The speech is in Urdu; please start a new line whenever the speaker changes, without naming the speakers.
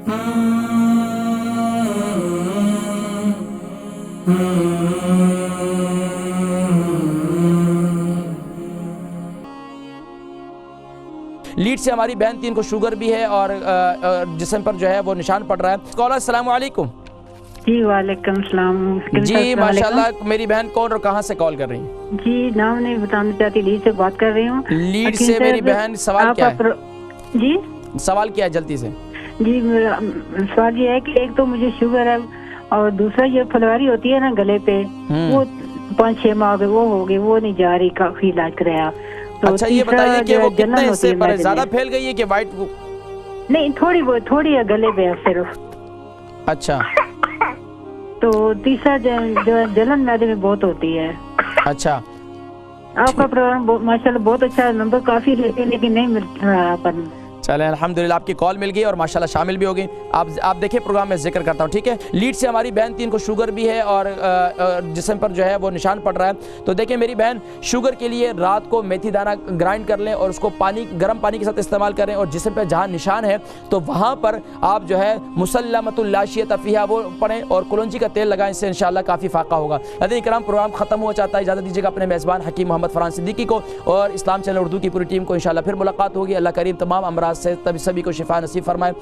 لیڈ سے ہماری بہن تھی، ان کو شوگر بھی ہے اور جسم پر جو ہے وہ نشان پڑ رہا ہے. کالر السلام علیکم.
جی وعلیکم السلام.
جی ماشاءاللہ، میری بہن کون اور کہاں سے کال کر رہی ہیں؟
جی نام نہیں بتانا چاہتی، لیڈ سے بات کر رہی ہوں.
لیڈ سے میری بہن، سوال کیا ہے؟
جی
سوال کیا ہے جلدی سے؟
جی میرا سوال یہ ہے کہ ایک تو مجھے شوگر ہے، اور دوسرا یہ پھلواری ہوتی ہے نا گلے پہ، وہ 5-6 ماہ ہو گئے، وہ نہیں جا رہی، کافی علاج کرایا.
اچھا یہ بتائیے کہ وہ کتنے حصے پر ہے؟ زیادہ پھیل گئی ہے کہ وائٹ؟
نہیں تھوڑی ہے گلے پہ صرف.
اچھا.
تو تیسرا جو جلن معدے میں بہت ہوتی ہے.
اچھا.
آپ کا پروگرام ماشاءاللہ بہت اچھا ہے، نمبر کافی لیتے ہیں لیکن نہیں مل رہا پر.
چلیں الحمدللہ آپ کی کال مل گئی اور ماشاءاللہ شامل بھی ہو گئی. آپ دیکھیں پروگرام میں ذکر کرتا ہوں، ٹھیک ہے. لیڈ سے ہماری بہن تھی، ان کو شوگر بھی ہے اور جسم پر جو ہے وہ نشان پڑ رہا ہے. تو دیکھیں میری بہن، شوگر کے لیے رات کو میتھی دانہ گرائنڈ کر لیں اور اس کو گرم پانی کے ساتھ استعمال کریں، اور جسم پہ جہاں نشان ہے تو وہاں پر آپ جو ہے مسلمۃ لا شیۃ فیہا وہ پڑھیں اور کلونجی کا تیل لگائیں، اس سے انشاءاللہ کافی فائدہ ہوگا. حضرات کرام، پروگرام ختم ہوا چاہتا ہے، اجازت دیجیے گا اپنے میزبان حکیم محمد فرحان صدیقی کو اور اسلام چینل اردو کی پوری ٹیم کو. انشاءاللہ پھر ملاقات ہوگی. اللہ کریم تمام امراض سے سبھی کو شفا نصیب فرمائے.